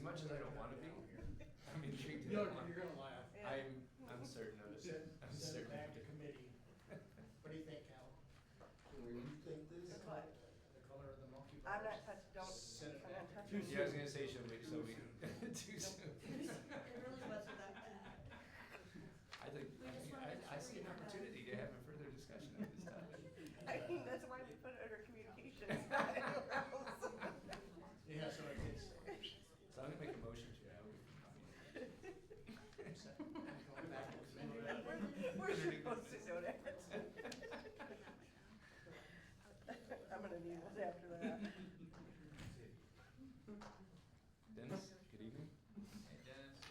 much as I don't wanna be, I'm intrigued. You're gonna laugh. I'm certain of it. I'm Send it certain back of to it. committee. What do you think, Cal? Can we rethink this? What? The color of the monkey bars? I'm not touching, don't, Send it I'm not back. touching. Too Yeah, I was gonna say, should we, so we, too soon. It really wasn't that bad. I see an opportunity to have a further discussion on this topic. I mean, that's why we put it under communications. Yeah, so it's. So I'm gonna make a motion, Chair. Going back to committee. We're supposed to know that. I'm gonna need one after that. Dennis, good evening. Hey, Dennis.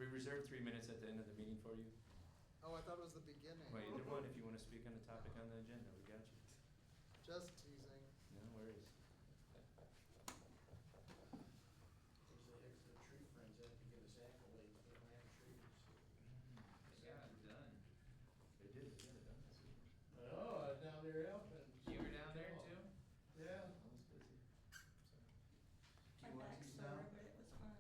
We reserved 3 minutes at the end of the meeting for you. Oh, I thought it was the beginning. Well, either one, if you wanna speak on the topic on the agenda, we got you. Just teasing. No worries. The tree friends have to give us accolades, they don't have trees. They got it done. They did it, huh? Oh, I was down there helping. You were down there too? Yeah. I was busy. My back's sore, but it was fun.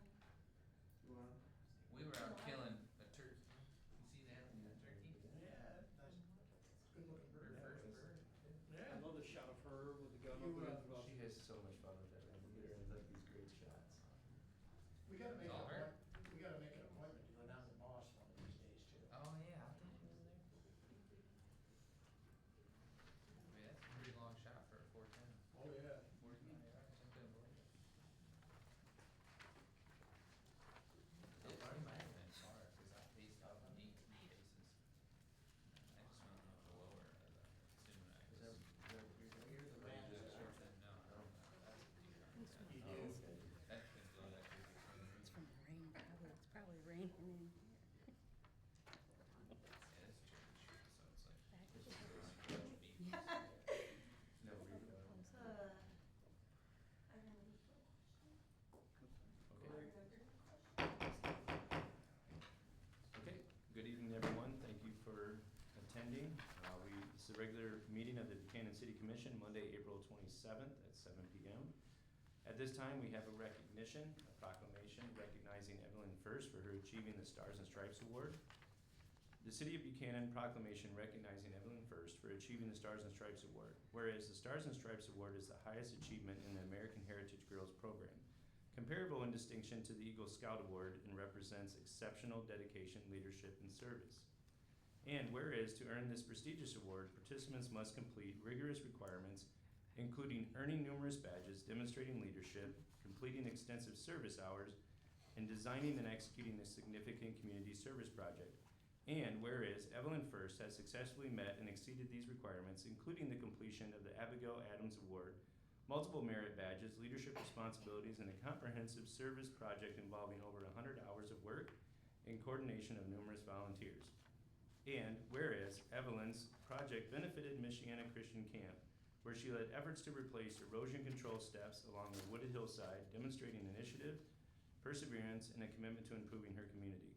We were out killing a turkey. You see that, turkey? Yeah, nice, good looking bird. Her first bird. Yeah. I love the shot of her with the gun You, over She has so much fun with that, man. We get her like these great shots. We gotta make It's all her? we gotta make an appointment to go down to Moss one of these days too. Oh, yeah, I thought she was there. I mean, that's a pretty long shot for a 410. Oh, yeah. 49 yards, I couldn't believe it. It might have been far, cause I paced off on 18 paces. I just went a little lower, as I assumed I Is was. that Here's the man. No, I don't know, that's a deer. You Oh, do. okay. That could blow that turkey. It's from the rain, probably, it's probably raining in here. Yeah, it's cherry tree, so it's like. Actually, No, we, I remember. okay, good evening, everyone. Thank you for attending. This is a regular meeting of the Buchanan City Commission, Monday, April 27th at 7 p.m. At this time, we have a recognition, a proclamation recognizing Evelyn First for her achieving the Stars and Stripes Award. The City of Buchanan proclamation recognizing Evelyn First for achieving the Stars and Stripes Award. Whereas the Stars and Stripes Award is the highest achievement in the American Heritage Girls Program, comparable in distinction to the Eagle Scout Award, and represents exceptional dedication, leadership, and service. And whereas to earn this prestigious award, participants must complete rigorous requirements, including earning numerous badges, demonstrating leadership, completing extensive service hours, and designing and executing a significant community service project. And whereas Evelyn First has successfully met and exceeded these requirements, including the completion of the Abigail Adams Award, multiple merit badges, leadership responsibilities, and a comprehensive service project involving over 100 hours of work in coordination of numerous volunteers. And whereas Evelyn's project benefited Michiana Christian Camp, where she led efforts to replace erosion control steps along the wooded hillside, demonstrating initiative, perseverance, and a commitment to improving her community.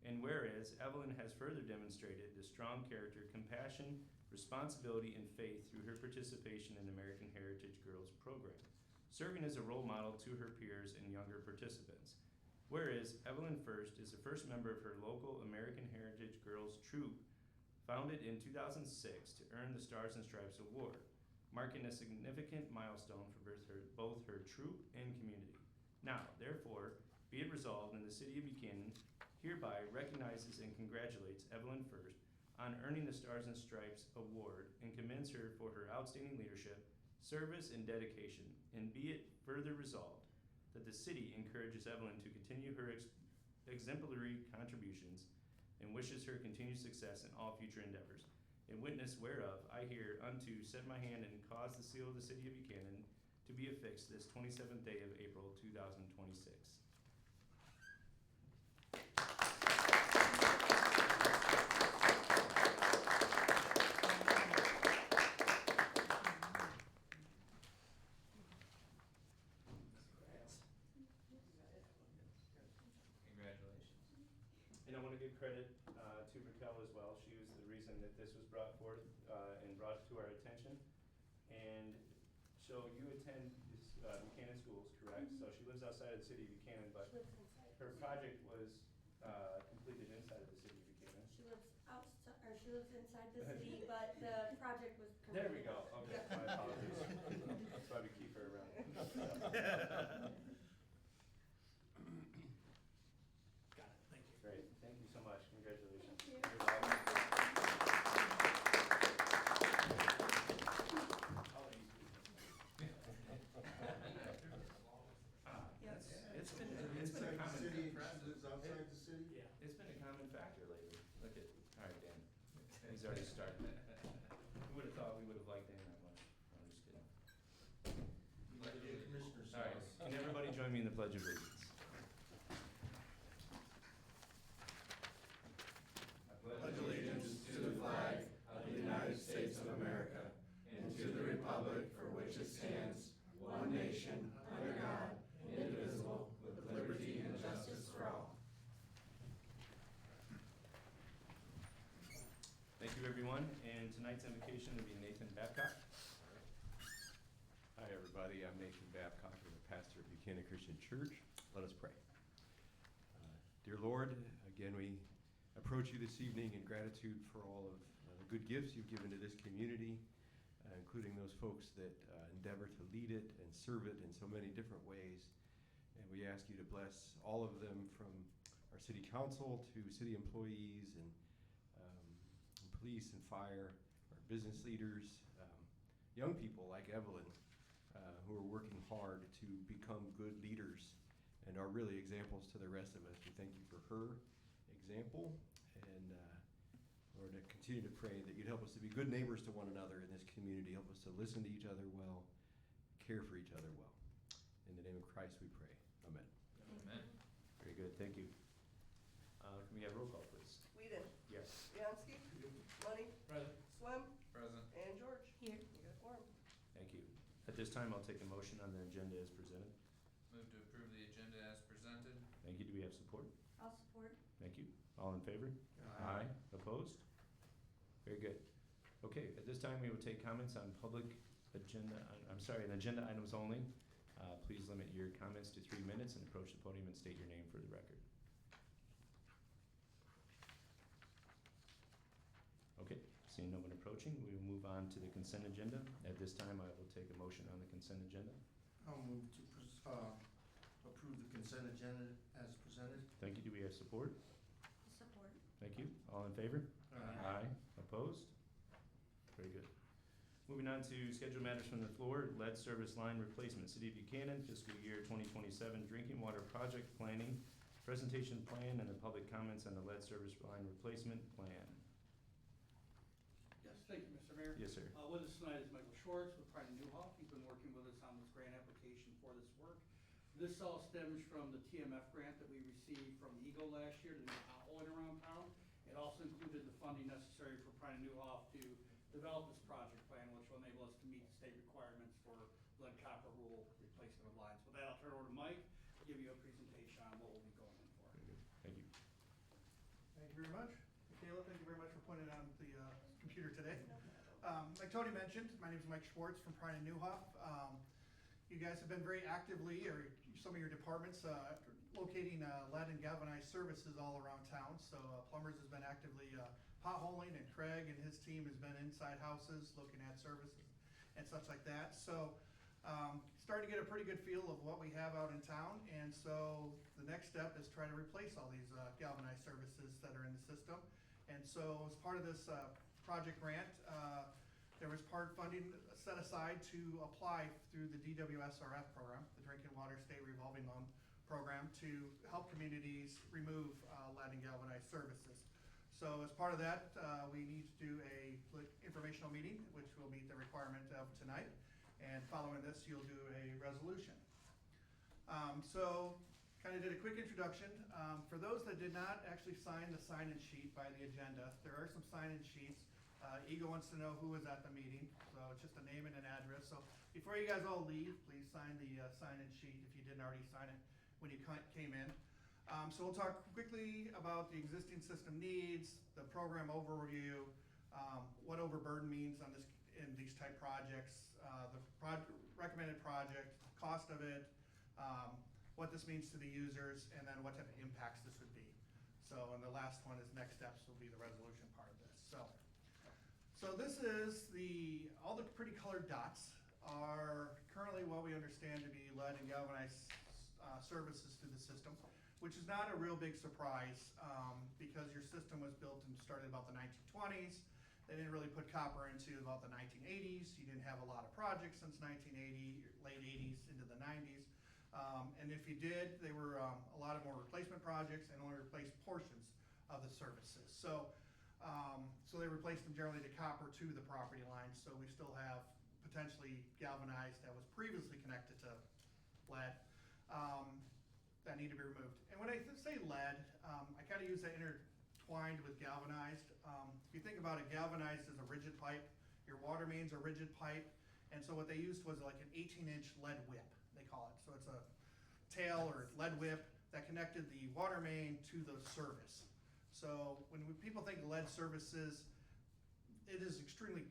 And whereas Evelyn has further demonstrated the strong character, compassion, responsibility, and faith through her participation in the American Heritage Girls Program, serving as a role model to her peers and younger participants. Whereas Evelyn First is the first member of her local American Heritage Girls Troop, founded in 2006 to earn the Stars and Stripes Award, marking a significant milestone for both her troop and community. Now, therefore, be it resolved in the City of Buchanan hereby recognizes and congratulates Evelyn First on earning the Stars and Stripes Award and commends her for her outstanding leadership, service, and dedication. And be it further resolved that the city encourages Evelyn to continue her exemplary contributions and wishes her continued success in all future endeavors. In witness whereof, I hereunto set my hand and cause the seal of the City of Buchanan to be affixed this 27th day of April 2026. Congratulations. And I want to give credit to Raquel as well. She was the reason that this was brought forth and brought to our attention. And so you attend, Buchanan schools, correct? So she lives outside of the city of Buchanan, but She lives inside. her project was completed inside of the city of Buchanan. She lives outside, or she lives inside the city, but the project was completed. There we go, okay, my apologies. That's why we keep her around. Got it, thank you. Great, thank you so much, congratulations. Thank you. You're welcome. I'll let you speak. It's been a common, City, she lives outside the city? Yeah. it's been a common factor lately. Look at, all right, Dan, he's already started. Who would've thought we would've liked Dan that much? I'm just kidding. Like the commissioner's All right, house. can everybody join me in the Pledge of Allegiance? Pledge allegiance to the flag of the United States of America and to the republic for which it stands, one nation, under God, indivisible, with liberty and justice for all. Thank you, everyone, and tonight's invocation will be Nathan Babcock. Hi, everybody. I'm Nathan Babcock. I'm the pastor of Buchanan Christian Church. Let us pray. Dear Lord, again, we approach you this evening in gratitude for all of the good gifts you've given to this community, including those folks that endeavor to lead it and serve it in so many different ways. And we ask you to bless all of them, from our city council to city employees and police and fire, our business leaders, young people like Evelyn, who are working hard to become good leaders and are really examples to the rest of us. We thank you for her example, and Lord, I continue to pray that you'd help us to be good neighbors to one another in this community, help us to listen to each other well, care for each other well. In the name of Christ we pray. Amen. Amen. Very good, thank you. Can we have roll call, please? Whedon, Yes. Bianski, Money, Present. Swem, Present. and George. Here. You got a quorum. Thank you. At this time, I'll take a motion on the agenda as presented. Move to approve the agenda as presented. Thank you. Do we have support? I'll support. Thank you. All in favor? Aye. Opposed? Very good. Okay, at this time, we will take comments on public agenda, on agenda items only. Please limit your comments to 3 minutes and approach the podium and state your name for the record. Okay, seeing no one approaching, we will move on to the consent agenda. At this time, I will take a motion on the consent agenda. I'll move to approve the consent agenda as presented. Thank you. Do we have support? I'll support. Thank you. All in favor? Aye. Opposed? Very good. Moving on to scheduled matters from the floor, lead service line replacement, City of Buchanan, fiscal year 2027 drinking water project planning, presentation plan, and the public comments on the lead service line replacement plan. Yes, thank you, Mr. Mayor. Yes, sir. With us tonight is Michael Schwartz with Pride and Newhoff. He's been working with us on this grant application for this work. This all stems from the TMF grant that we received from Eagle last year to do potholing around town. It also included the funding necessary for Pride and Newhoff to develop this project plan, which will enable us to meet the state requirements for lead copper rule replacement of lines. With that, I'll turn it over to Mike to give you a presentation on what we'll be going in for. Very good. Thank you. Thank you very much. Michaela, thank you very much for putting it on the computer today. Like Tony mentioned, my name is Mike Schwartz from Pride and Newhoff. You guys have been very actively, or some of your departments, locating lead and galvanized services all around town. So Plumbers has been actively potholing, and Craig and his team has been inside houses looking at services and such like that. So starting to get a pretty good feel of what we have out in town. And so the next step is try to replace all these galvanized services that are in the system. And so as part of this project grant, there was part funding set aside to apply through the DWSRF program, the Drinking Water State Revolving Loan Program, to help communities remove lead and galvanized services. So as part of that, we need to do a informational meeting, which will meet the requirement of tonight. And following this, you'll do a resolution. So kind of did a quick introduction. For those that did not actually sign the sign-in sheet by the agenda, there are some sign-in sheets. Ego wants to know who was at the meeting, so it's just a name and an address. So before you guys all leave, please sign the sign-in sheet if you didn't already sign it when you came in. So we'll talk quickly about the existing system needs, the program overview, what overburden means on this in these type projects, the recommended project, cost of it, what this means to the users, and then what type of impacts this would be. So, and the last one is next steps will be the resolution part of this. So this is all the pretty colored dots are currently what we understand to be lead and galvanized services to the system, which is not a real big surprise because your system was built and started about the 1920s. They didn't really put copper into about the 1980s. You didn't have a lot of projects since 1980, late 80s into the 90s. And if you did, they were a lot of more replacement projects and only replaced portions of the services. So they replaced them generally to copper to the property line. So we still have potentially galvanized that was previously connected to lead that need to be removed. And when I say lead, I kind of use that intertwined with galvanized. If you think about it, galvanized is a rigid pipe. Your water mains are rigid pipe. And so what they used was like an 18-inch lead whip, they call it. So it's a tail or lead whip that connected the water main to the service. So when people think lead services, it is extremely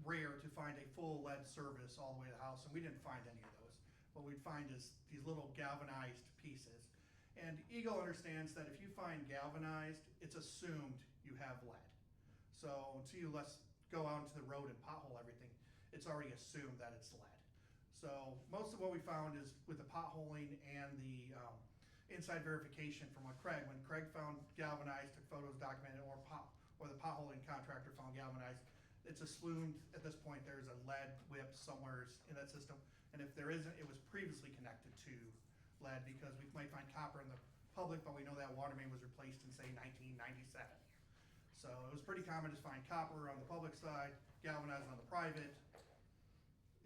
rare to find a full lead service all the way to the house, and we didn't find any of those. What we'd find is these little galvanized pieces. And Eagle understands that if you find galvanized, it's assumed you have lead. So until you go out into the road and pothole everything, it's already assumed that it's lead. So most of what we found is with the potholing and the inside verification from when Craig found galvanized, took photos, documented, or the potholing contractor found galvanized, it's assumed at this point there's a lead whip somewhere in that system. And if there isn't, it was previously connected to lead because we might find copper in the public, but we know that water main was replaced in, say, 1997. So it was pretty common to find copper on the public side, galvanized on the private.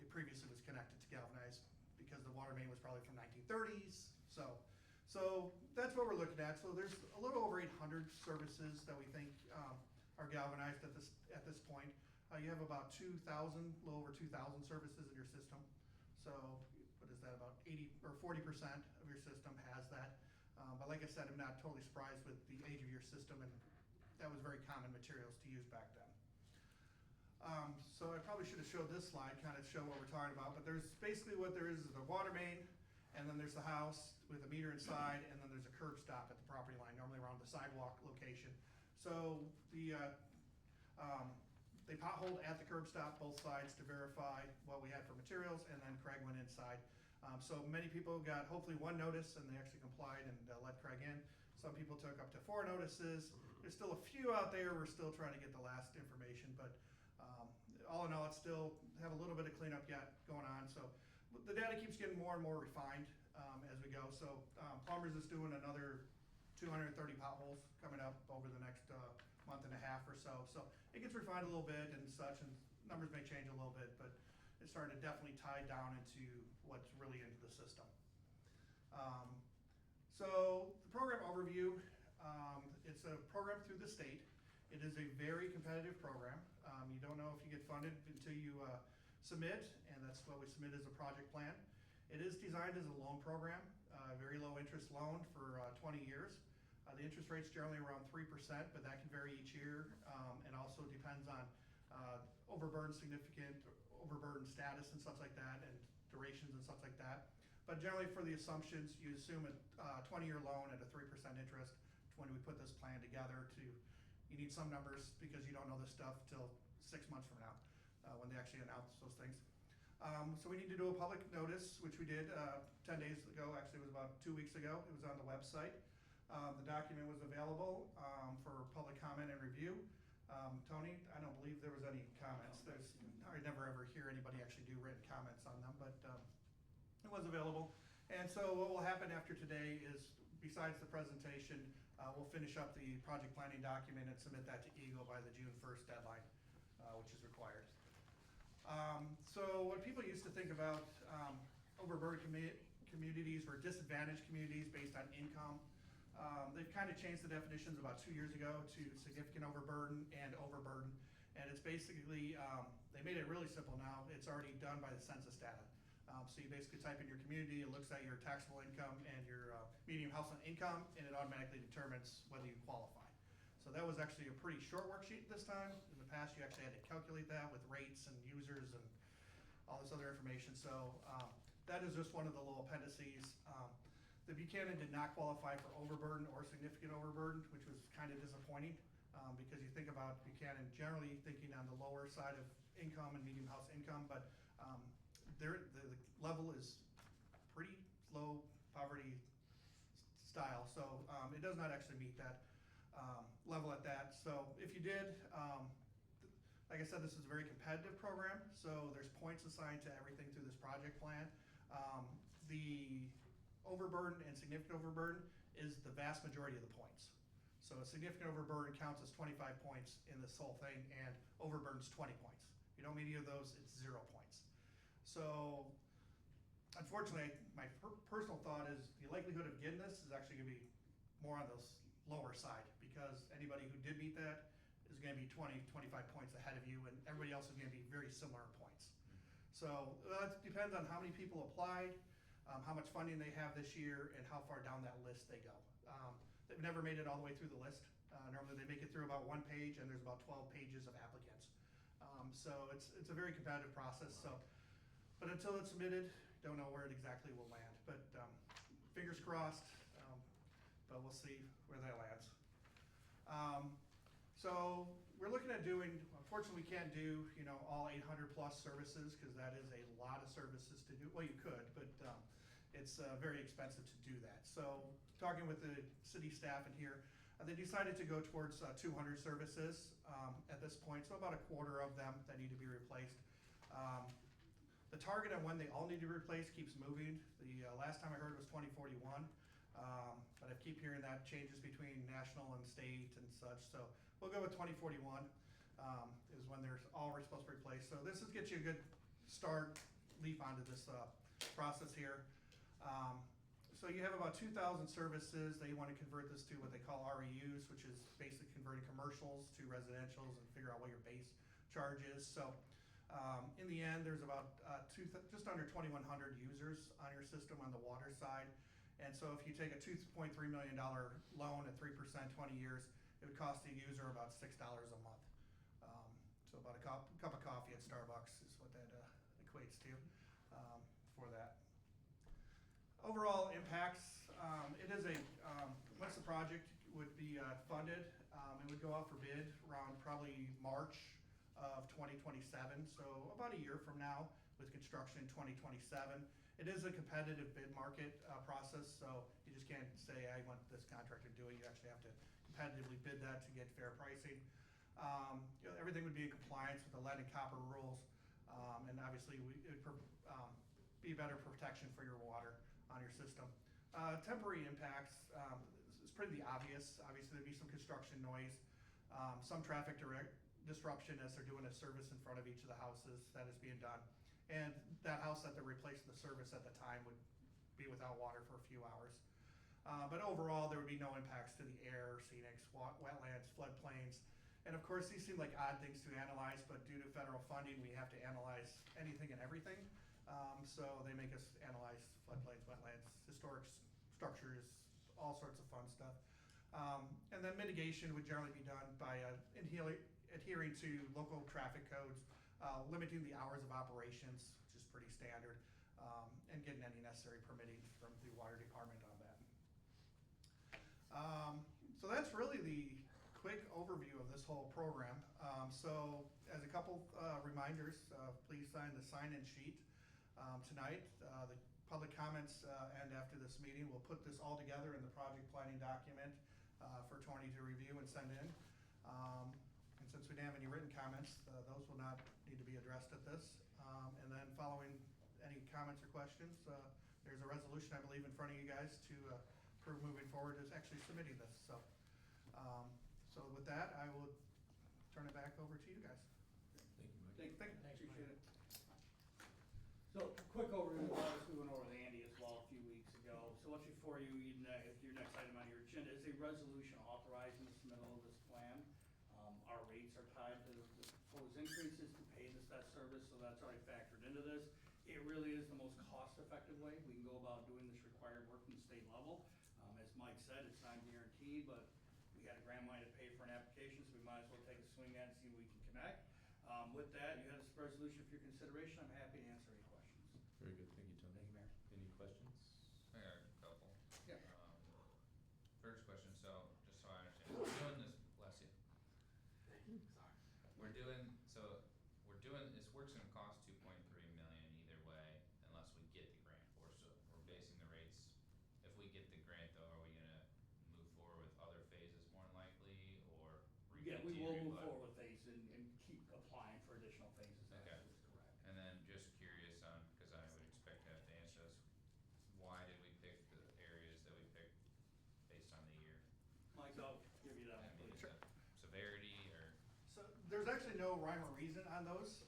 It previously was connected to galvanized because the water main was probably from 1930s. So that's what we're looking at. So there's a little over 800 services that we think are galvanized at this point. You have about 2,000, a little over 2,000 services in your system. So what is that, about 80 or 40% of your system has that. But like I said, I'm not totally surprised with the age of your system, and that was very common materials to use back then. So I probably should have showed this slide, kind of show what we're talking about, but there's basically what there is the water main, and then there's the house with a meter inside, and then there's a curb stop at the property line, normally around the sidewalk location. So they potholed at the curb stop, both sides, to verify what we had for materials, and then Craig went inside. So many people got hopefully one notice, and they actually complied and let Craig in. Some people took up to 4 notices. There's still a few out there. We're still trying to get the last information, but all in all, it's still have a little bit of cleanup yet going on. So the data keeps getting more and more refined as we go. So Plumbers is doing another 230 potholes coming up over the next month and a half or so. So it gets refined a little bit and such, and numbers may change a little bit, but it's starting to definitely tie down into what's really into the system. So the program overview, it's a program through the state. It is a very competitive program. You don't know if you get funded until you submit, and that's what we submit as a project plan. It is designed as a loan program, very low interest loan for 20 years. The interest rate's generally around 3%, but that can vary each year, and also depends on significant overburden status and stuff like that, and durations and stuff like that. But generally for the assumptions, you assume a 20-year loan at a 3% interest when we put this plan together. You need some numbers because you don't know this stuff till 6 months from now when they actually announce those things. So we need to do a public notice, which we did 10 days ago. Actually, it was about 2 weeks ago. It was on the website. The document was available for public comment and review. Tony, I don't believe there was any comments. I never ever hear anybody actually do written comments on them, but it was available. And so what will happen after today is, besides the presentation, we'll finish up the project planning document and submit that to Eagle by the June 1st deadline, which is required. So what people used to think about overburdened communities or disadvantaged communities based on income, they've kind of changed the definitions about 2 years ago to significant overburden and overburden. And it's basically, they made it really simple now. It's already done by the census data. So you basically type in your community, it looks at your taxable income and your median household income, and it automatically determines whether you qualify. So that was actually a pretty short worksheet this time. In the past, you actually had to calculate that with rates and users and all this other information. So that is just one of the little appendices. The Buchanan did not qualify for overburden or significant overburden, which was kind of disappointing, because you think about Buchanan generally thinking on the lower side of income and medium house income, but the level is pretty low poverty style, so it does not actually meet that level at that. So if you did, like I said, this is a very competitive program, so there's points assigned to everything through this project plan. The overburden and significant overburden is the vast majority of the points. So a significant overburden counts as 25 points in this whole thing, and overburden's 20 points. If you don't meet either of those, it's 0 points. So unfortunately, my personal thought is the likelihood of getting this is actually gonna be more on the lower side, because anybody who did meet that is gonna be 20, 25 points ahead of you, and everybody else is gonna be very similar in points. So it depends on how many people applied, how much funding they have this year, and how far down that list they go. They've never made it all the way through the list. Normally they make it through about 1 page, and there's about 12 pages of applicants. So it's a very competitive process. So, but until it's submitted, don't know where it exactly will land. But fingers crossed, but we'll see where that lands. So we're looking at doing, unfortunately we can't do, all 800 plus services, because that is a lot of services to do. Well, you could, but it's very expensive to do that. So talking with the city staff in here, they decided to go towards 200 services at this point, so about a quarter of them that need to be replaced. The target on when they all need to be replaced keeps moving. The last time I heard was 2041, but I keep hearing that changes between national and state and such, so we'll go with 2041 is when they're all supposed to be replaced. So this is get you a good start, leap onto this process here. So you have about 2,000 services. They want to convert this to what they call REUs, which is basically converting commercials to residentials and figure out what your base charge is. So in the end, there's about just under 2,100 users on your system on the water side. And so if you take a $2.3 million loan at 3%, 20 years, it would cost the user about $6 a month. So about a cup of coffee at Starbucks is what that equates to for that. Overall impacts, it is once the project would be funded, it would go out for bid around probably March of 2027, so about a year from now, with construction in 2027. It is a competitive bid market process, so you just can't say, I want this contractor to do it. You actually have to competitively bid that to get fair pricing. Everything would be in compliance with the lead and copper rules, and obviously it would be better protection for your water on your system. Temporary impacts is pretty obvious. Obviously there'd be some construction noise, some traffic disruption as they're doing a service in front of each of the houses that is being done. And that house that they're replacing the service at the time would be without water for a few hours. But overall there would be no impacts to the air, scenics, wetlands, floodplains. And of course these seem like odd things to analyze, but due to federal funding we have to analyze anything and everything. So they make us analyze floodplains, wetlands, historic structures, all sorts of fun stuff. And then mitigation would generally be done by adhering to local traffic codes, limiting the hours of operations, which is pretty standard, and getting any necessary permitting from the water department on that. So that's really the quick overview of this whole program. So as a couple reminders, please sign the sign-in sheet. Tonight, the public comments end after this meeting. We'll put this all together in the project planning document for Tony to review and send in. And since we didn't have any written comments, those will not need to be addressed at this. And then following any comments or questions, there's a resolution, I believe, in front of you guys to approve moving forward as actually submitting this. So, so with that, I will turn it back over to you guys. Thank you, Mike. Thank you, appreciate it. So, quick overview, obviously we went over with Andy as well a few weeks ago. So what's before you, your next item on your agenda is a resolution authorizing the submittal of this plan. Our rates are tied to the proposed increases to pay this debt service, so that's already factored into this. It really is the most cost-effective way we can go about doing this required work from the state level. As Mike said, it's not guaranteed, but we had a grant money to pay for an application, so we might as well take a swing at it and see if we can connect. With that, you have this resolution for your consideration. I'm happy to answer any questions. Very good, thank you, Tony. Thank you, Mayor. work's gonna cost 2.3 million either way, unless we get the grant for it. So we're basing the rates, if we get the grant though, are we gonna move forward with other phases more than likely, or Yeah, we will continue, move but- forward with phase and keep applying for additional phases, that Okay. is correct. And then just curious on, cause I would expect to have to answer this, why did we pick the areas that we picked based on the year? Mike, I'll give you that I one, mean, please. is it severity or? So there's actually no rhyme or reason on those,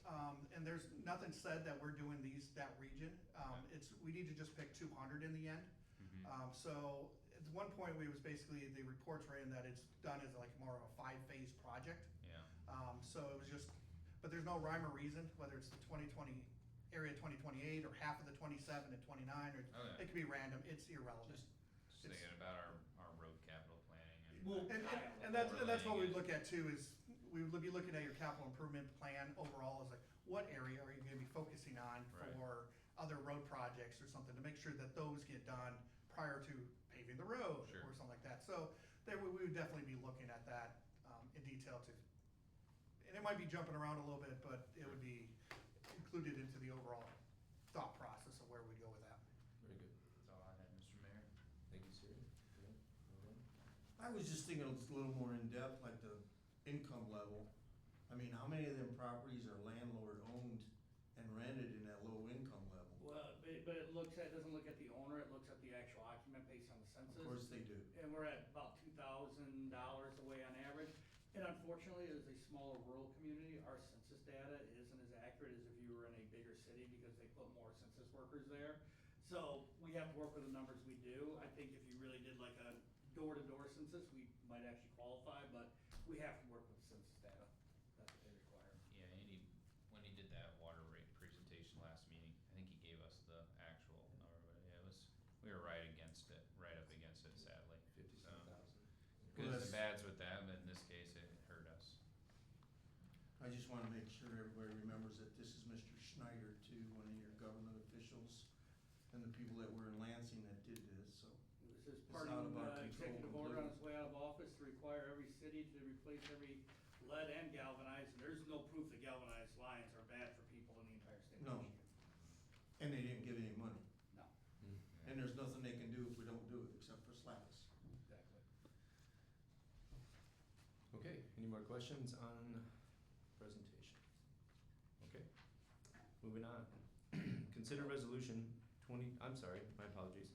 and there's nothing said that we're doing that region. We need to just pick 200 in the end. So at one point, we was basically, the reports were in that it's done as like more of a 5-phase project. Yeah. So it was just, but there's no rhyme or reason, whether it's the 2020, area 2028, or half of the 27 and 29, or Okay. it could be random, it's irrelevant. Just thinking about our road capital planning and. Well, And that's what we overlaying look at too, is we would be looking at your capital improvement plan overall, is like, what area are you gonna be focusing on Right. for other road projects or something, to make sure that those get done prior to paving the road Sure. or something like that. So we would definitely be looking at that in detail too. And it might be jumping around a little bit, but it would be included into the overall thought process of where we go with that. Very good. That's all I had, Mr. Mayor. Thank you, sir. Good. Well done. I was just thinking it's a little more in-depth, like the income level. I mean, how many of them properties are landlord-owned and rented in that low income level? Well, but it doesn't look at the owner, it looks at the actual occupant based on the census. Of course they do. And we're at about $2,000 away on average. And unfortunately, as a smaller rural community, our census data isn't as accurate as if you were in a bigger city, because they put more census workers there. So we have to work with the numbers we do. I think if you really did like a door-to-door census, we might actually qualify, but we have to work with census data. That's what they require. Yeah, when he did that water rate presentation last meeting, I think he gave us the actual number, but yeah, we were right against it, right up against it sadly. 57,000. Goods Well, and bads with that, but in this case, it hurt us. I just wanna make sure everybody remembers that this is Mr. Schneider too, one of your government officials, and the people that were in Lansing that did this, so. This is It's part out of of our the control executive order on completely. its way out of office to require every city to replace every lead and galvanized. And there's no proof that galvanized lines are bad for people in the entire state of No. Michigan. And they didn't give any money, No, and there's nothing they can do if we don't do it, except for slap us. exactly. Okay, any more questions on presentation? Okay, moving on. Consider resolution 20, I'm sorry, my apologies.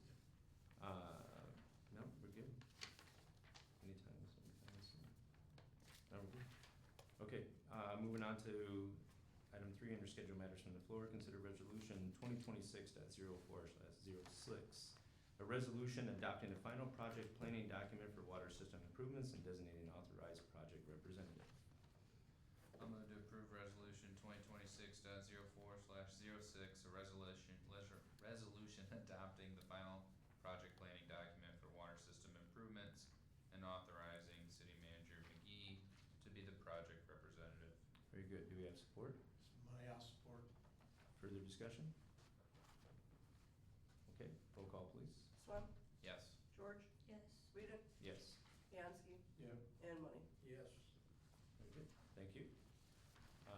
No, we're good. Anytime, no, we're good. Okay, moving on to item 3 under schedule matters from the floor. Consider resolution 2026.04/06. A resolution adopting the final project planning document for water system improvements and designating authorized project representative. I'll move to approve resolution 2026.04/06, a resolution adopting the final project planning document for water system improvements and authorizing city manager McGee to be the project representative. Very good. Do we have support? Money I'll support. Further discussion? Okay, roll call please. Swam, Yes. George, Yes. Whedon, Yes. Bianski, Yep. and Money. Yes. Very good. Thank you.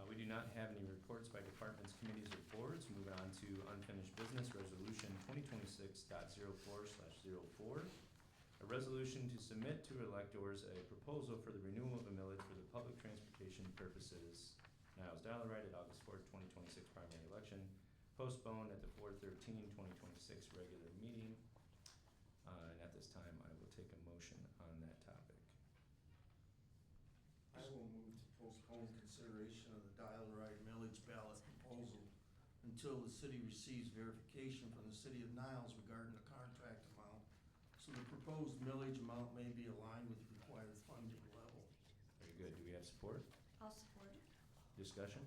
We do not have any reports by departments, committees, or boards. Moving on to unfinished business, resolution 2026.04/04. A resolution to submit to electors a proposal for the renewal of a millage for the public transportation purposes. Niles Dollarite at August 4th, 2026 primary election, postponed at the 4/13/2026 regular meeting. And at this time, I will take a motion on that topic. I will move to postpone consideration of the Dial-A-Ride millage ballot proposal until the city receives verification from the city of Niles regarding the contract amount, so the proposed millage amount may be aligned with the required funding level. Very good. Do we have support? I'll support. Discussion?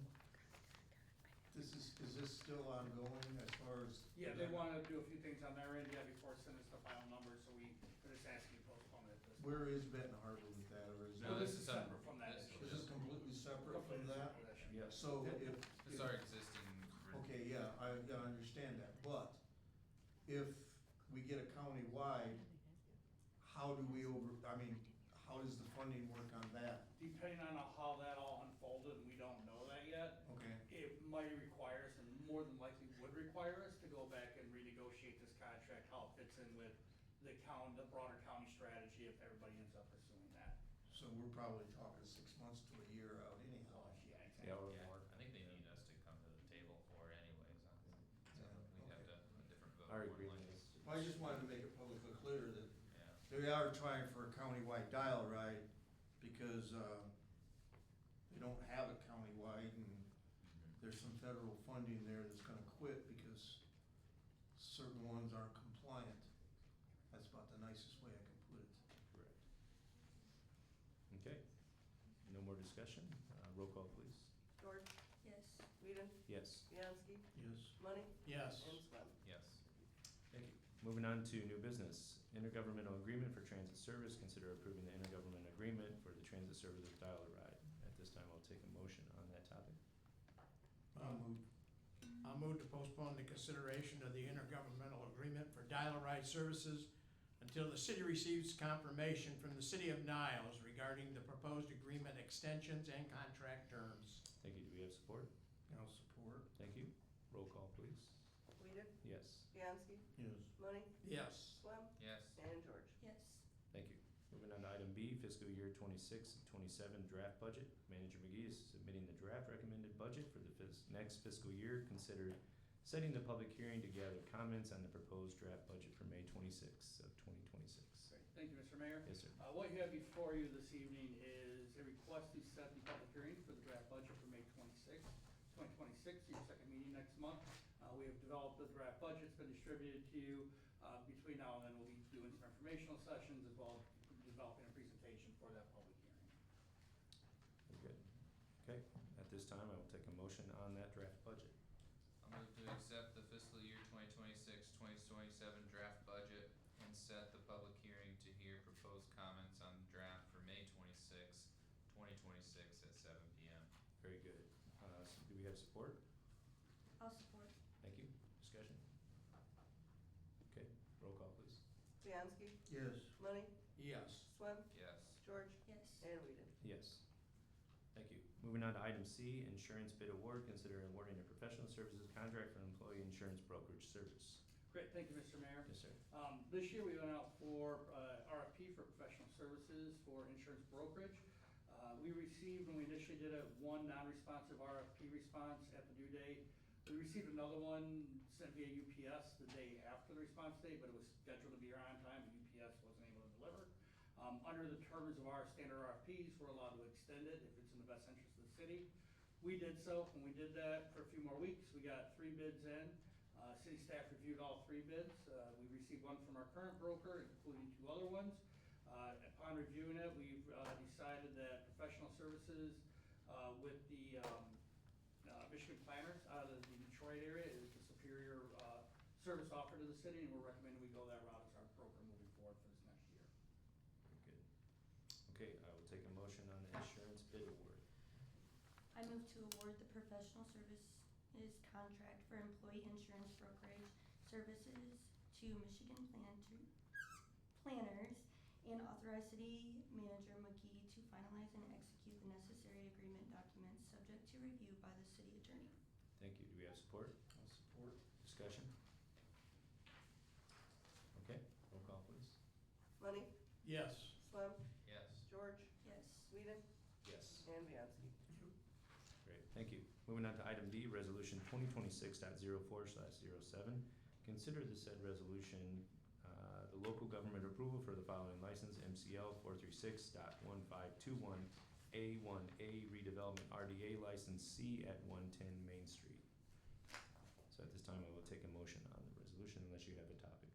Is this still ongoing as far as? Yeah, they wanna do a few things on their end, before sending us the final numbers, so we're just asking to postpone it at this. Where is Benton Harbor with that, or is No, it, this is separate from that this issue. is this completely separate from Completely that? separate issue. Yes. So if. This is our existing. Okay, yeah, I understand that, but if we get a county-wide, how do we how does the funding work on that? Depending on how that all unfolded, and we don't know that yet, Okay, might require us, and more than likely would require us to go back and renegotiate this contract, how it fits in with the broader county strategy if everybody ends up pursuing that. So we're probably talking 6 months to a year out anyhow. Yeah, exactly. Yeah, or Yeah, more. I think they need us to come to the table for it anyways, so Yeah, we have okay. a different vote. Our more than agreement likely. is. Well, I just wanted to make it publicly clear that Yeah, they are trying for a countywide dial ride because, they don't have it countywide and there's some federal funding there that's gonna quit because certain ones aren't compliant. That's about the nicest way I can put it. Correct. Okay, no more discussion, roll call please. George, Yes. Whedon, Yes, Bianski, Yes. Money, Yes. and Swam. yes. thank you. Moving on to new business, intergovernmental agreement for transit service, consider approving the intergovernmental agreement for the transit service dial ride. At this time, I'll take a motion on that topic. I'll move to postpone the consideration of the intergovernmental agreement for dial-a-ride services until the city receives confirmation from the city of Niles regarding the proposed agreement extensions and contract terms. Thank you, do we have support? I'll support. Thank you, roll call please. Whedon, Yes, Bianski, Yes. Money, Yes. Swam, Yes, and George. Yes. thank you. Moving on to item B, fiscal year 26-27 draft budget. Manager McGee is submitting the draft recommended budget for the next fiscal year. Consider setting the public hearing to gather comments on the proposed draft budget for May 26th of 2026. Great. Thank you, Mr. Mayor. Yes, sir. What you have before you this evening is a request to set the public hearing for the draft budget for May 2026, your second meeting next month. We have developed the draft budget, it's been distributed to you. Between now and then, we'll be doing some informational sessions as well as developing a presentation for that public hearing. Very good. Okay, at this time, I will take a motion on that draft budget. I'll move to accept the fiscal year 2026-2027 draft budget and set the public hearing to hear proposed comments on the draft for May 2026 at 7 p.m. Very good. Do we have support? I'll support. Thank you. Discussion? Okay, roll call please. Bianski, Yes. Money, Yes. Swam, Yes, George, Yes. and Whedon. Yes. Thank you. Moving on to item C, insurance bid award. Consider awarding a professional services contract for employee insurance brokerage service. Great, thank you, Mr. Mayor. Yes, sir. This year, we went out for RFP for professional services for insurance brokerage. We received, when we initially did it, one non-responsive RFP response at the due date. We received another one sent via UPS the day after the response date, but it was scheduled to be here on time, but UPS wasn't able to deliver. Under the terms of our standard RFPs, we're allowed to extend it if it's in the best interest of the city. We did so. When we did that for a few more weeks, we got 3 bids in. City staff reviewed all 3 bids. We received one from our current broker, including 2 other ones. Upon reviewing it, we've decided that professional services with the Michigan planners out of the Detroit area is the superior service offered to the city, and we're recommending we go that route as our broker moving forward for this next year. Very good. Okay, I will take a motion on the insurance bid award. I move to award the professional services contract for employee insurance brokerage services to Michigan planners and authorize city manager McGee to finalize and execute the necessary agreement documents subject to review by the city attorney. Thank you. Do we have support? I'll support. Discussion? Okay, roll call please. Money, Yes. Swam, yes. George, Yes. Whedon, Yes. and Bianski. Great, thank you. Moving on to item D, resolution 2026.04/07. Consider the said resolution, the local government approval for the following license, MCL 436.1521A1A redevelopment RDA license C at 110 Main Street. So at this time, I will take a motion on the resolution unless you have a topic.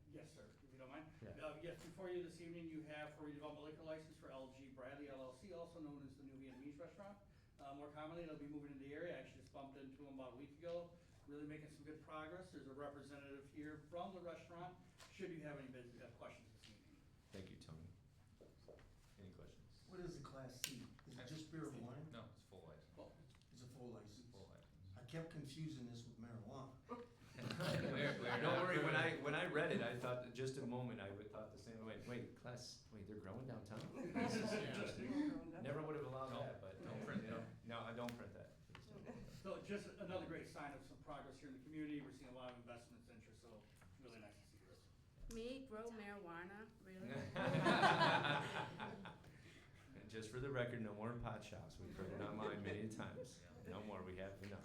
Yes, sir, if you don't mind. Yeah. Yes, before you this evening, you have for redevelopment liquor license for LG Bradley LLC, also known as the New Vietnamese Restaurant. More commonly, they'll be moving into the area. I actually just bumped into them about a week ago, really making some good progress. There's a representative here from the restaurant, should you have any questions this evening. Thank you, Tony. Any questions? What is the Class C? Is it just beer or wine? No, it's full license, Well, It's a full license. full license. I kept confusing this with marijuana. Don't worry, when I read it, I thought, that just a moment, I thought the same way, wait, they're growing downtown? This is interesting. Never would have allowed Don't- that, but. don't print that. No, I don't print that. Please don't. So just Me grow marijuana, really? And just for the record, no more in pot shops. We've heard it online many times. No more, we have enough.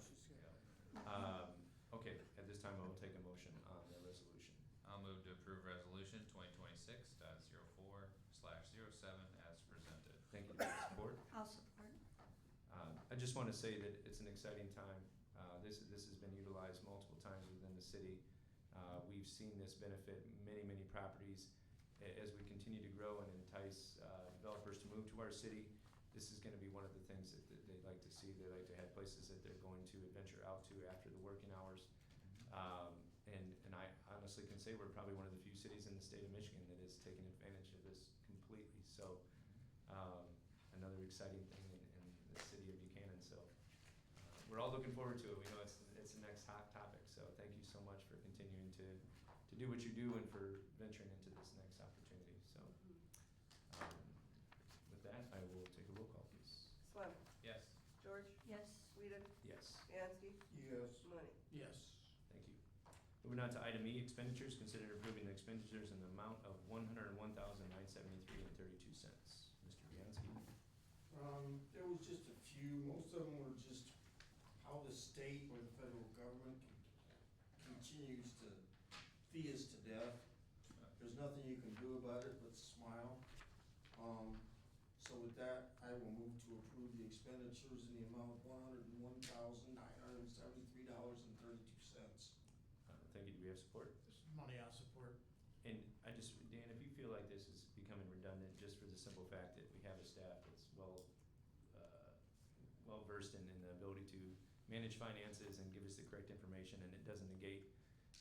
Okay, at this time, I will take a motion on the resolution. I'll move to approve resolution 2026.04/07 as presented. Thank you. Support? I'll support. I just want to say that it's an exciting time. This has been utilized multiple times within the city. We've seen this benefit many properties. As we continue to grow and entice developers to move to our city, this is going to be one of the things that they like to see. They like to have places that they're going to adventure out to after the working hours. And I honestly can say we're probably one of the few cities in the state of Michigan that is taking advantage of this completely. So another exciting thing in the city of Buchanan. So we're all looking forward to it. We know it's the next hot topic. So thank you so much for continuing to do what you do and for venturing into this next opportunity. So with that, I will take a roll call, please. Swem, Yes. George, Yes. Whedon, Yes. Bianski, Yes. Money. Yes. Thank you. Moving on to item E, expenditures. Consider approving the expenditures in the amount of $101,973.32. Mr. Bianski. There was just a few, most of them were just how the state or the federal government continues to fee us to death. There's nothing you can do about it but smile. So with that, I will move to approve the expenditures in the amount of $101,973.32. Thank you. Do we have support? Money I'll support. And I just, Dan, if you feel like this is becoming redundant, just for the simple fact that we have a staff that's well versed in the ability to manage finances and give us the correct information, and it doesn't negate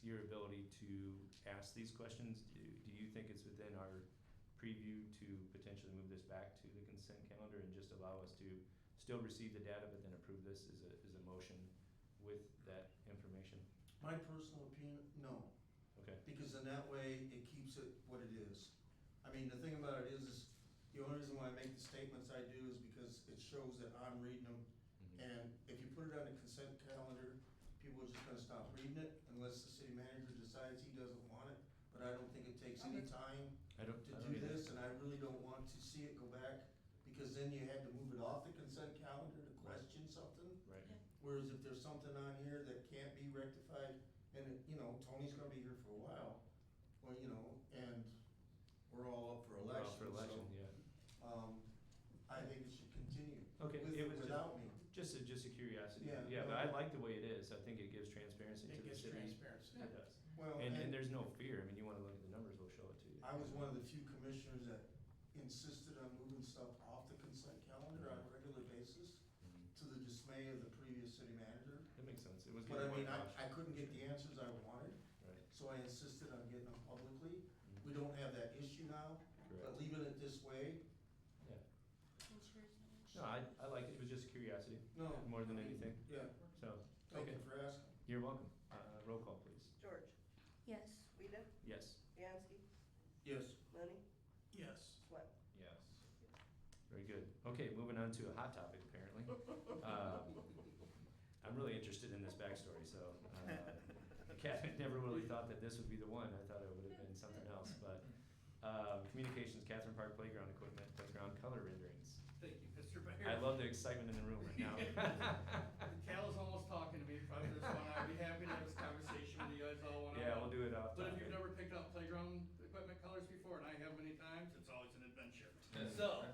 your ability to ask these questions, do you think it's within our preview to potentially move this back to the consent calendar and just allow us to still receive the data, but then approve this as a motion with that information? My personal opinion, no. Okay. Because in that way, it keeps it what it is. I mean, the thing about it is the only reason why I make the statements I do is because it shows that I'm reading them. And if you put it on the consent calendar, people are just gonna stop reading it unless the city manager decides he doesn't want it. But I don't think it takes any time I don't to do either. this, and I really don't want to see it go back, because then you had to move it off the consent calendar to question something. Right. Whereas if there's something on here that can't be rectified, and Tony's gonna be here for a while, well, and we're all up for We're out election, for election, so, yeah. I think it should continue. Okay, with it or was without me. just a curiosity. Yeah, Yeah, but no. I like the way it is. I think it gives transparency to It the gives city. transparency. It does. Well, And there's no fear. I mean, you wanna look at the numbers, we'll show it to you. I was one of the few commissioners that insisted on moving stuff off the consent calendar on a regular basis, to the dismay of the previous city manager. That makes sense. It was. But I getting mean, more I couldn't get the answers I wanted, Right, so I insisted on getting them publicly. We don't have that issue now, but correct. leaving it this way, Yeah. Insurance. No, I like it. It was just curiosity, no. more than anything. Yeah, So, thank okay. you for asking. You're welcome. Roll call, please. George, Yes. Whedon, Yes. Bianski, Yes. Money, Yes. Swem. Yes. Very good. Okay, moving on to a hot topic, apparently. I'm really interested in this backstory, so, Catherine never really thought that this would be the one. I thought it would have been something else, but, communications, Catherine Park Playground Equipment, playground color renderings. Thank you, Mr. Mayor. I love the excitement in the room right now. Cal is almost talking to me probably this one. I'd be happy to have this conversation with you guys all one-on-one. Yeah, we'll do it off But if topic. you've never picked up playground equipment colors before, and I have many times, it's always an adventure. So,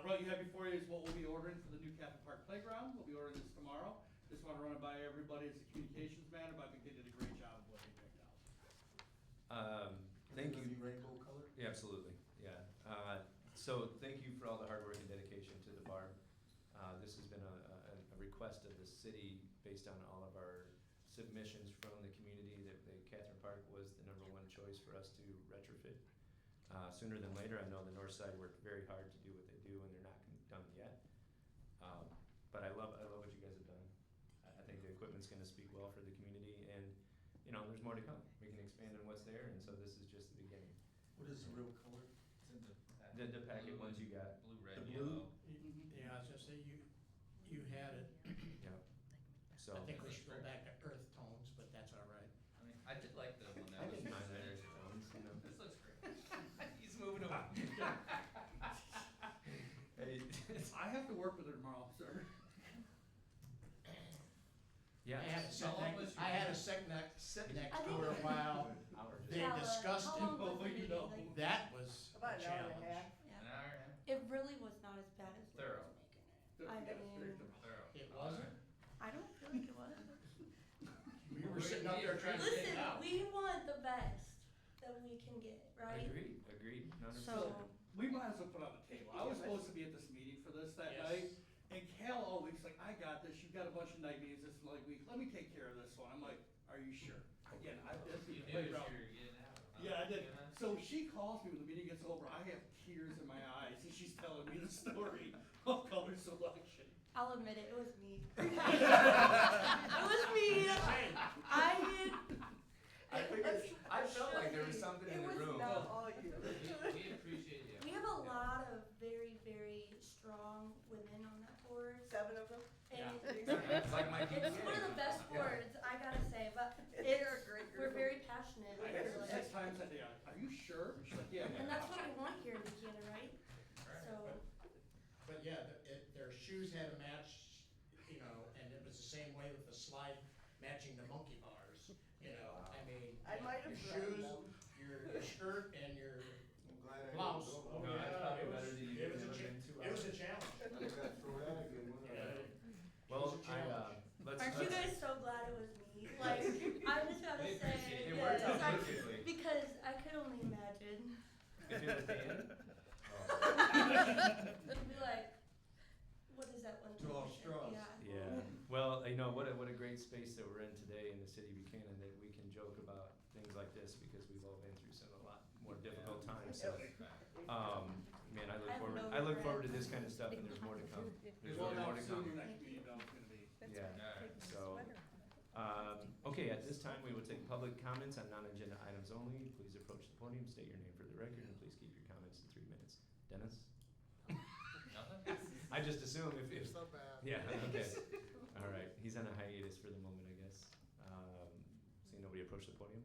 what you have before you is what we'll be ordering for the new Captain Park Playground. We'll be ordering this tomorrow. Just wanna run it by everybody as a communications matter, but I think they did a great job of what they picked out. Thank Is it you. gonna be rainbow color? Yeah, absolutely, yeah. So thank you for all the hard work and dedication to the barn. This has been a request of the city based on all of our submissions from the community that Catherine Park was the #1 choice for us to retrofit. Sooner than later, I know the north side worked very hard to do what they do and they're not done yet. But I love what you guys have done. I think the equipment's gonna speak well for the community and, there's more to come. We can expand on what's there, and so this is just the beginning. What is the real color? It's in the packet. The packet ones you got. Blue, red, The yellow. Yeah, I was gonna say, you had it. Yeah. So. I think we should go back to earth tones, but that's all right. I mean, I did like the one I that was didn't mind there. that. Yeah. I had to sit next to I her a while. They Calla, discussed how long it. was the meeting? Like, That was a About an hour and a challenge. half. yeah. An hour and a half? It really was not as bad as Laura Thorough. was making it. Yeah, I it's very mean, thorough. Thorough. It wasn't? I don't feel like it was. We were sitting up there trying to get Listen, it out. we want the best that we can get, right? Agreed, 100%. So, We might as well put it on the table. I was supposed to be at this meeting for this that night, and Cal always like, I got this, you've got a bunch of night meetings this like week, let me take care of this one. I'm like, are you sure? Again, I've been You through the knew as you playground. were getting out. huh? Yeah, I did. You know? So she calls me when the meeting gets over, I have tears in my eyes, and she's telling me the story of color selection. I'll admit it, it was me. It was me. I felt like there was something in the room. It was not all you. We appreciate you. We have a lot of very, very strong women on that board. 7 of them. And It's like my it's PTA. one of the best boards, I gotta say, but They're a great we're group. very passionate. I asked her Like, 6 times a day, are you sure? She's like, yeah. and that's what we want here in Buchanan, right? So, But yeah, their shoes had to match, you know, and it was the same way with the slide matching the monkey bars, you know, I mean. I might have your thrown shoes, them. your skirt and your I'm glad I blouse. didn't go. No, that's probably better than you It was a doing cha- in 2 it was hours. a challenge. I got thrown out again, wasn't I? Well, It was a challenge. aren't you guys so glad it was me? Like, I just gotta We say, appreciate it. It yes, worked out I- perfectly. because I could only imagine. If it was the end? It'd be like, what is that one? Draw 2%? straws. Yeah. Yeah, well, you know, what a great space that we're in today in the city of Buchanan, that we can joke about things like this, because we've all been through some a lot more difficult times, so. Man, I I have no look forward to regrets. this kind of stuff, and there's more to come. There's Well, really now more to soon come. your next meeting is gonna be. Yeah, Alright. so, okay, at this time, we will take public comments on non-agenda items only. Please approach the podium, state your name for the record, and please keep your comments to 3 minutes. Dennis? Nothing? I just assume if, So bad. yeah, okay. All right, he's on a hiatus for the moment, I guess. See nobody approach the podium?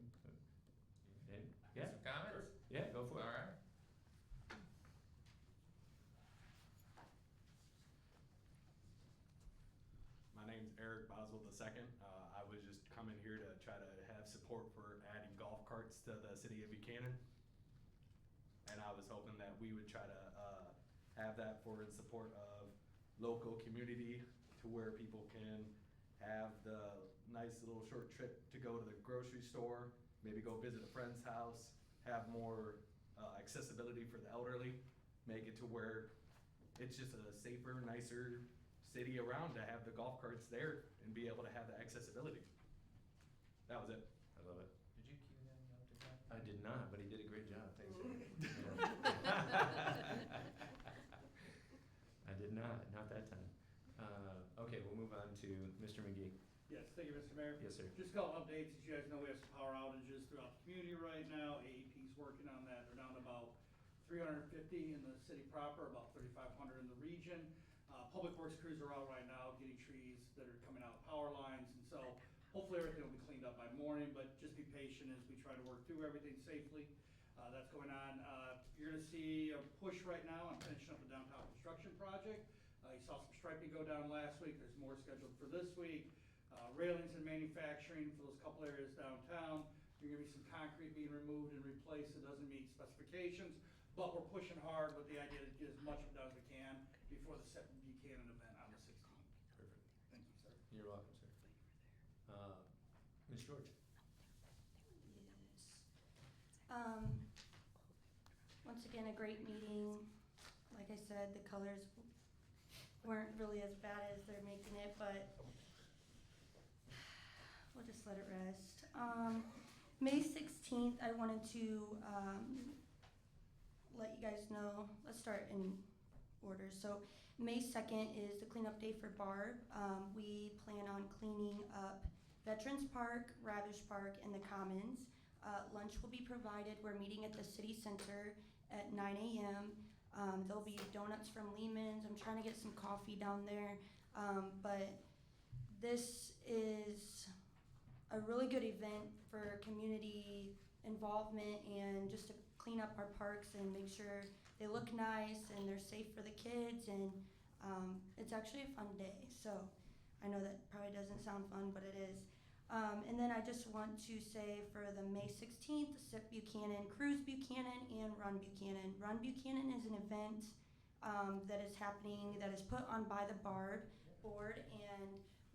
Yeah, Some comments? yeah, go for it. Alright. My name's Eric Boswell II. I was just coming here to try to have support for adding golf carts to the city of Buchanan. And I was hoping that we would try to have that for in support of local community, to where people can have the nice little short trip to go to the grocery store, maybe go visit a friend's house, have more accessibility for the elderly, make it to where it's just a safer, nicer city around to have the golf carts there and be able to have the accessibility. That was it. I love it. Did you cue him up to that? I did not, but he did a great job, thanks. I did not that time. Okay, we'll move on to Mr. McGee. Yes, thank you, Mr. Mayor. Yes, sir. Just a couple updates, as you guys know, we have some power outages throughout the community right now. AEP's working on that. They're down to about 350 in the city proper, about 3,500 in the region. Public Works crews are out right now getting trees that are coming out of power lines, and so hopefully everything will be cleaned up by morning, but just be patient as we try to work through everything safely. That's going on. You're gonna see a push right now on finishing up the downtown construction project. You saw some striping go down last week. There's more scheduled for this week. Railings and manufacturing for those couple areas downtown. You're gonna be some concrete being removed and replaced that doesn't meet specifications, but we're pushing hard with the idea to get as much of it done as we can before the Buchanan event on the 16th. Perfect. Thank you, sir. You're welcome, sir. Ms. George? Yes. Once again, a great meeting. Like I said, the colors weren't really as bad as they're making it, but we'll just let it rest. May 16th, I wanted to let you guys know, let's start in order. So May 2nd is the cleanup day for Barb. We plan on cleaning up Veterans Park, Ravish Park, and the Commons. Lunch will be provided. We're meeting at the city center at 9 a.m. There'll be donuts from Lehman's. I'm trying to get some coffee down there. But this is a really good event for community involvement and just to clean up our parks and make sure they look nice and they're safe for the kids, and it's actually a fun day. So I know that probably doesn't sound fun, but it is. And then I just want to say for the May 16th, Sip Buchanan, Cruise Buchanan, and Run Buchanan. Run Buchanan is an event that is happening, that is put on by the board, and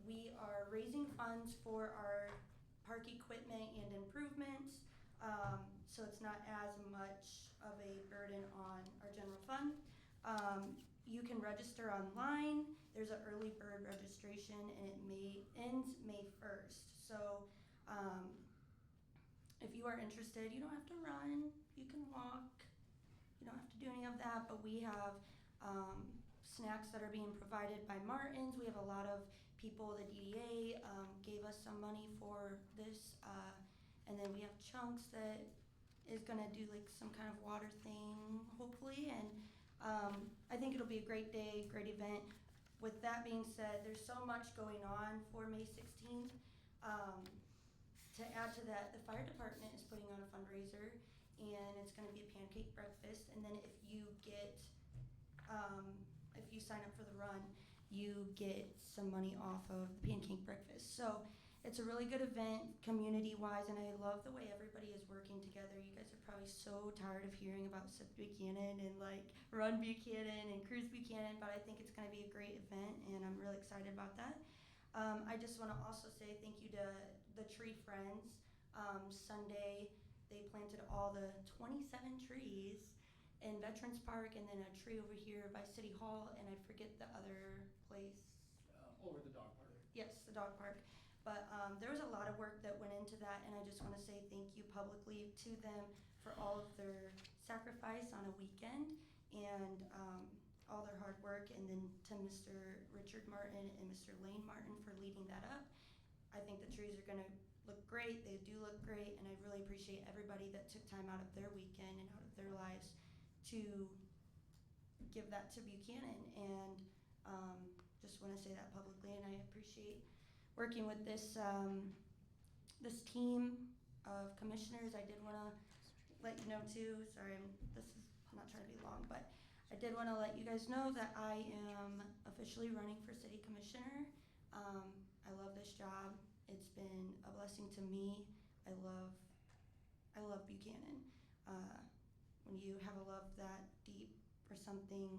we are raising funds for our park equipment and improvements, so it's not as much of a burden on our general fund. You can register online. There's an early bird registration, and it ends May 1st. So if you are interested, you don't have to run. You can walk. You don't have to do any of that. But we have snacks that are being provided by Martin's. We have a lot of people. The DDA gave us some money for this, and then we have Chunks that is gonna do like some kind of water thing, hopefully, and I think it'll be a great day, great event. With that being said, there's so much going on for May 16th. To add to that, the fire department is putting on a fundraiser, and it's gonna be a pancake breakfast, and then if you sign up for the run, you get some money off of the pancake breakfast. So it's a really good event, community-wise, and I love the way everybody is working together. You guys are probably so tired of hearing about Sip Buchanan and like Run Buchanan and Cruise Buchanan, but I think it's gonna be a great event, and I'm really excited about that. I just wanna also say thank you to the Tree Friends. Sunday, they planted all the 27 trees in Veterans Park, and then a tree over here by City Hall, and I forget the other place. Over the dog park. Yes, the dog park. But there was a lot of work that went into that, and I just want to say thank you publicly to them for all of their sacrifice on a weekend and all their hard work, and then to Mr. Richard Martin and Mr. Lane Martin for leading that up. I think the trees are going to look great. They do look great, and I really appreciate everybody that took time out of their weekend and out of their lives to give that to Buchanan, and just want to say that publicly, and I appreciate working with this this team of commissioners. I did want to let you know too, sorry, I'm not trying to be long, but I did want to let you guys know that I am officially running for city commissioner. I love this job. It's been a blessing to me. I love Buchanan. When you have a love that deep for something,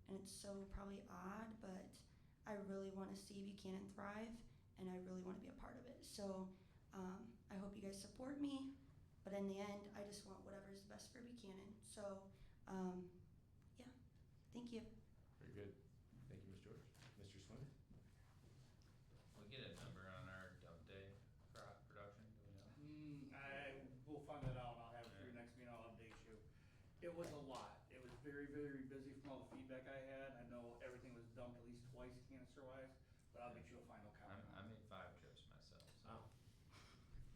and it's so probably odd, but I really want to see Buchanan thrive, and I really want to be a part of it. So I hope you guys support me, but in the end, I just want whatever is best for Buchanan. So yeah, thank you. Very good. Thank you, Ms. George. Mr. Swin? We get a number on our dump day production, do we know? I will find that out. I'll have it for your next meeting. I'll update you. It was a lot. It was very, very busy from all the feedback I had. I know everything was dumped at least twice canister-wise, but I'll get you a final count. I made 5 trips myself, so Oh.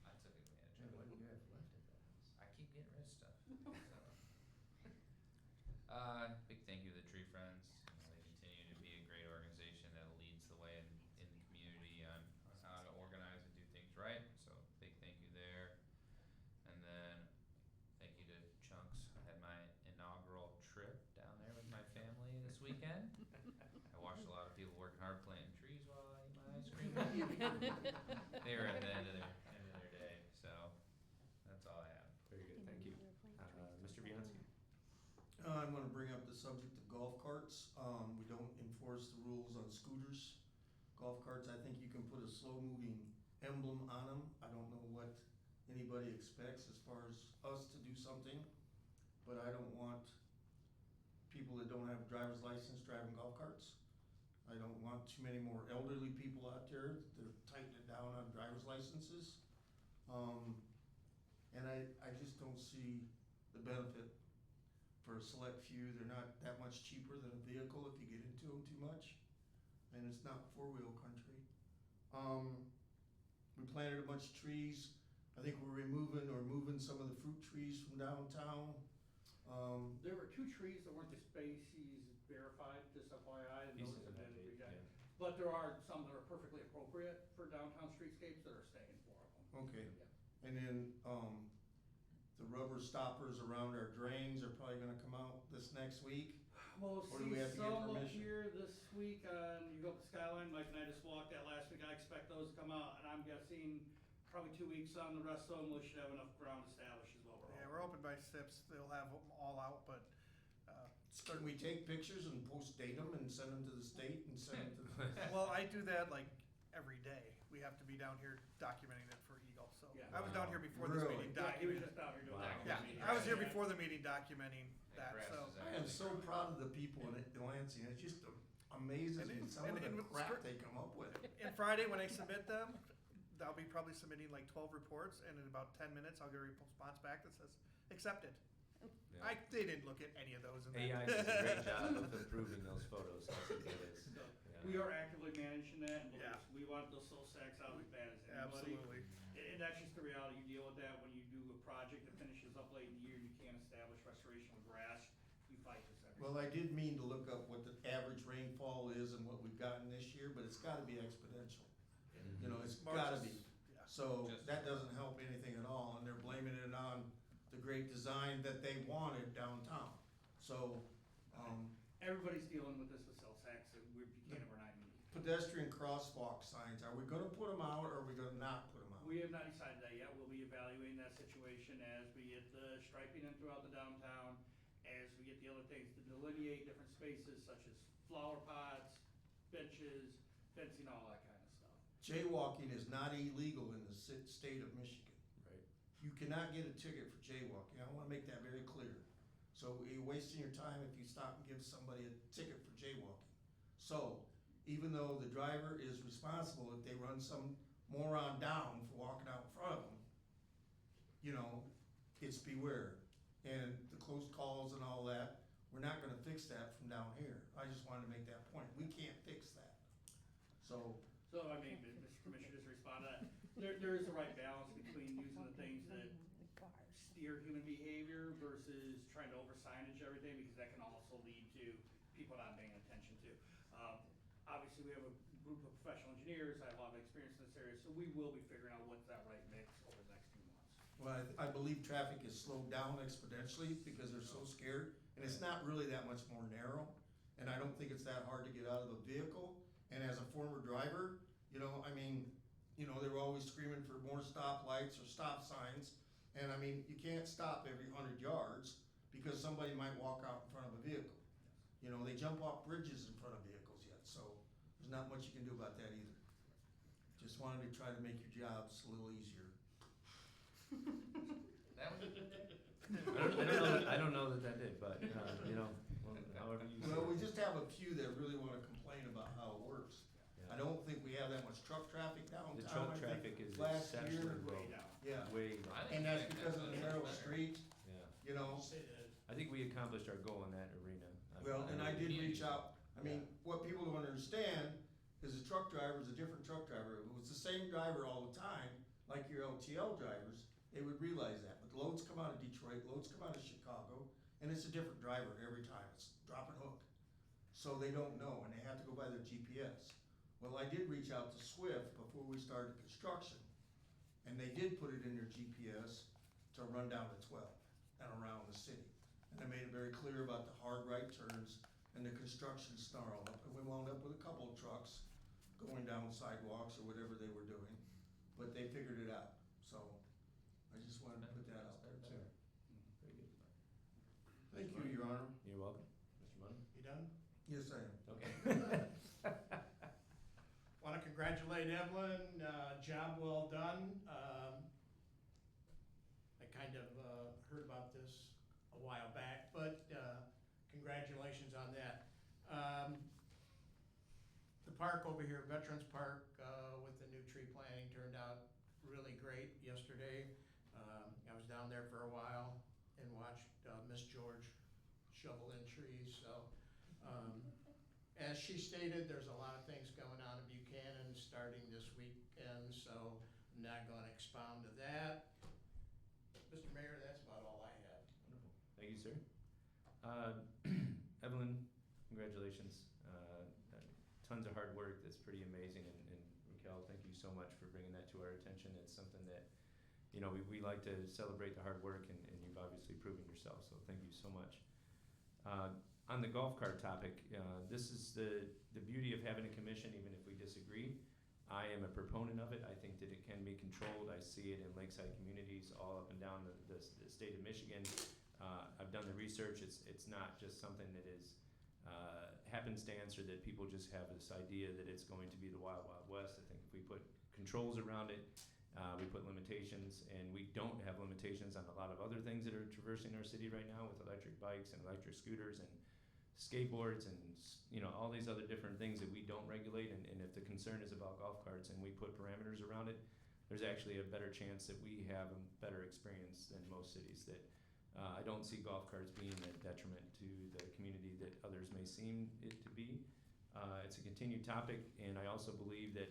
I took advantage Man, of what it. do you have left at that house? I keep getting rid of stuff. So. Big thank you to the Tree Friends. They continue to be a great organization that leads the way in the community on how to organize and do things right. So big thank you there. And then thank you to Chunks. I had my inaugural trip down there with my family this weekend. I watched a lot of people working hard planting trees while I ate my ice cream. They were at the end of their day. So that's all I have. Very good, thank you. Mr. Bianski? I want to bring up the subject of golf carts. We don't enforce the rules on scooters. Golf carts, I think you can put a slow-moving emblem on them. I don't know what anybody expects as far as us to do something, but I don't want people that don't have a driver's license driving golf carts. I don't want too many more elderly people out there. They're tightening it down on driver's licenses. And I just don't see the benefit for a select few. They're not that much cheaper than a vehicle if you get into them too much. And it's not four-wheel country. We planted a bunch of trees. I think we're moving some of the fruit trees from downtown. There were 2 trees that weren't the species verified, just FYI, and those have been rejected. But there are some that are perfectly appropriate for downtown streetscapes that are staying, 4 of them. Okay. Yeah. And then, the rubber stoppers around our drains are probably gonna come out this next week. We'll Or do we see have to get some up permission? here this week you go up the Skyline, Mike and I just walked that last week, I expect those to come out, and I'm guessing probably 2 weeks on the rest of them, we should have enough ground established as well. Yeah, we're hoping by SIPs, they'll have them all out, but, Can we take pictures and date them and send them to the state and send them to the? well, I do that like every day. We have to be down here documenting it for Eagle, so. Yeah. I was down here before this Really? meeting Yeah, he was documenting. just out here doing Wow. that. Yeah, I was here before the meeting documenting That that, grass so. is I am so actually proud of the people in Lansing, it's just amazing some of the what's crap great- they come up with. And Friday, when I submit them, I'll be probably submitting like 12 reports, and in about 10 minutes, I'll get a response back that says, accepted. Yeah. They didn't look at any of those. AI does a great job of improving those photos, that's what it is. So, Yeah. we are actively managing that, and Yeah. we want those silt sacks out as bad as anybody. Absolutely. And that's just the reality, you deal with that when you do a project that finishes up late in the year, and you can't establish restoration with grass, you fight this every. Well, I did mean to look up what the average rainfall is and what we've gotten this year, but it's gotta be exponential. You know, it's March gotta is- be. yeah. So Just- that doesn't help anything at all, and they're blaming it on the great design that they wanted downtown. So, Everybody's dealing with this with silt sacks, and Buchanan, we're not unique. pedestrian crosswalk signs, are we gonna put them out or are we gonna not put them out? We have not decided that yet, we'll be evaluating that situation as we get the striping in throughout the downtown, as we get the other things to delineate different spaces such as flower pots, benches, fencing, all that kind of stuff. Jaywalking is not illegal in the state of Michigan. Right. You cannot get a ticket for jaywalking, I wanna make that very clear. So you're wasting your time if you stop and give somebody a ticket for jaywalking. So, even though the driver is responsible if they run some moron down for walking out in front of them, you know, it's beware. And the close calls and all that, we're not gonna fix that from down here. I just wanted to make that point, we can't fix that. So, So, I mean, Mr. Commissioner just responded to that, there is a right balance between using the things that steer human behavior versus trying to over signage everything, because that can also lead to people not paying attention to. Obviously, we have a group of professional engineers, I have a lot of experience in this area, so we will be figuring out what's that right mix over the next few months. well, I believe traffic is slowed down exponentially because they're so scared, and it's not really that much more narrow. And I don't think it's that hard to get out of a vehicle, and as a former driver, you know, I mean, you know, they were always screaming for more stoplights or stop signs. And I mean, you can't stop every 100 yards because somebody might walk out in front of a vehicle. You know, they jump off bridges in front of vehicles yet, so there's not much you can do about that either. Just wanted to try to make your jobs a little easier. That was, I don't know that did, but, you know, well, however you. Well, we just have a few that really wanna complain about how it works. Yeah. I don't think we have that much truck traffic downtown. The truck I think traffic is last exceptionally year- low. Way down. Yeah, Way down. I and that's think because of the much narrow better. street, Yeah. you know. I think we accomplished our goal in that arena. Well, and I did reach out, I mean, Yeah. what people don't understand is a truck driver is a different truck driver. If it was the same driver all the time, like your LTL drivers, they would realize that. But loads come out of Detroit, loads come out of Chicago, and it's a different driver every time. It's drop and hook. So they don't know, and they have to go by their GPS. Well, I did reach out to Swift before we started construction, and they did put it in their GPS to run down to 12 and around the city. And I made it very clear about the hard right turns and the construction snarl. And we wound up with a couple of trucks going down sidewalks or whatever they were doing, but they figured it out. So I just wanted to put that out there too. Very good. Thank you, Your Honor. You're welcome. Mr. Money? You done? Yes, I am. Okay. Want to congratulate Evelyn, job well done. I kind of heard about this a while back, but congratulations on that. The park over here, Veterans Park, with the new tree planting turned out really great yesterday. I was down there for a while and watched Miss George shovel in trees, so. As she stated, there's a lot of things going on in Buchanan starting this weekend, so I'm not gonna expound to that. Mr. Mayor, that's about all I have. Wonderful. Thank you, sir. Evelyn, congratulations. Tons of hard work. That's pretty amazing. And Raquel, thank you so much for bringing that to our attention. It's something that, you know, we like to celebrate the hard work, and you've obviously proven yourself, so thank you so much. On the golf cart topic, this is the beauty of having a commission, even if we disagree. I am a proponent of it. I think that it can be controlled. I see it in lakeside communities all up and down the state of Michigan. I've done the research. It's not just something that is happenstance, or that people just have this idea that it's going to be the Wild Wild West. I think if we put controls around it, we put limitations, and we don't have limitations on a lot of other things that are traversing our city right now with electric bikes and electric scooters and skateboards and all these other different things that we don't regulate. And if the concern is about golf carts and we put parameters around it, there's actually a better chance that we have a better experience than most cities. That I don't see golf carts being a detriment to the community that others may seem it to be. It's a continued topic, and I also believe that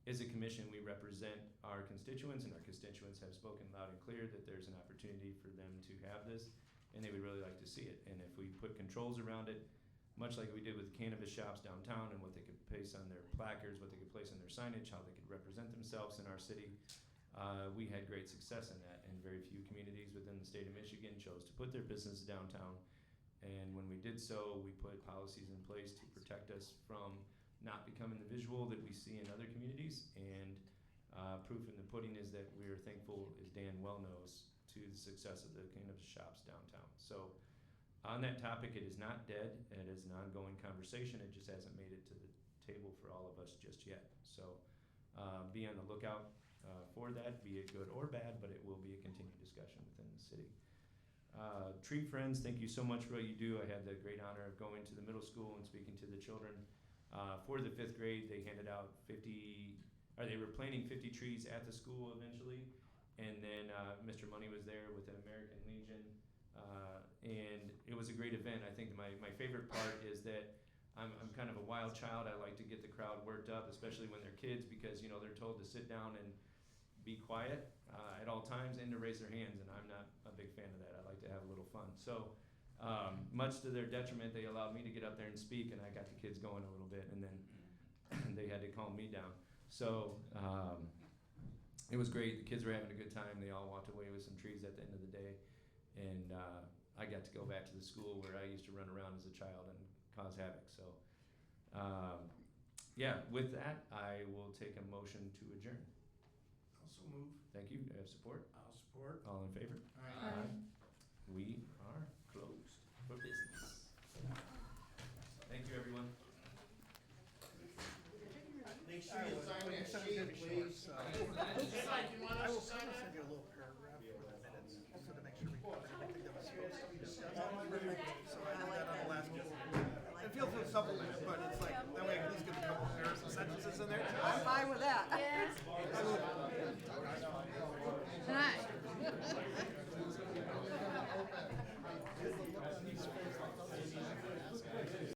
as a commission, we represent our constituents, and our constituents have spoken loud and clear that there's an opportunity for them to have this, and they would really like to see it. And if we put controls around it, much like we did with cannabis shops downtown and what they could place on their placards, what they could place on their signage, how they could represent themselves in our city, we had great success in that. And very few communities within the state of Michigan chose to put their business downtown. And when we did so, we put policies in place to protect us from not becoming the visual that we see in other communities. And proof in the pudding is that we are thankful, as Dan well knows, to the success of the cannabis shops downtown. So on that topic, it is not dead. It is an ongoing conversation. It just hasn't made it to the table for all of us just yet. So be on the lookout for that, be it good or bad, but it will be a continued discussion within the city. Tree Friends, thank you so much for what you do. I had the great honor of going to the middle school and speaking to the children. For the 5th grade, they handed out they were planting 50 trees at the school eventually. And then Mr. Money was there with the American Legion. And it was a great event. I think my favorite part is that I'm kind of a wild child. I like to get the crowd worked up, especially when they're kids, because they're told to sit down and be quiet at all times and to raise their hands, and I'm not a big fan of that. I like to have a little fun. So much to their detriment, they allowed me to get up there and speak, and I got the kids going a little bit, and then they had to calm me down. So it was great. The kids were having a good time. They all walked away with some trees at the end of the day, and I got to go back to the school where I used to run around as a child and cause havoc. So with that, I will take a motion to adjourn. Also move. Thank you. Do I have support? I'll support. All in favor? Aye. We are closed for business. Thank you, everyone. Make sure you sign that sheet, please.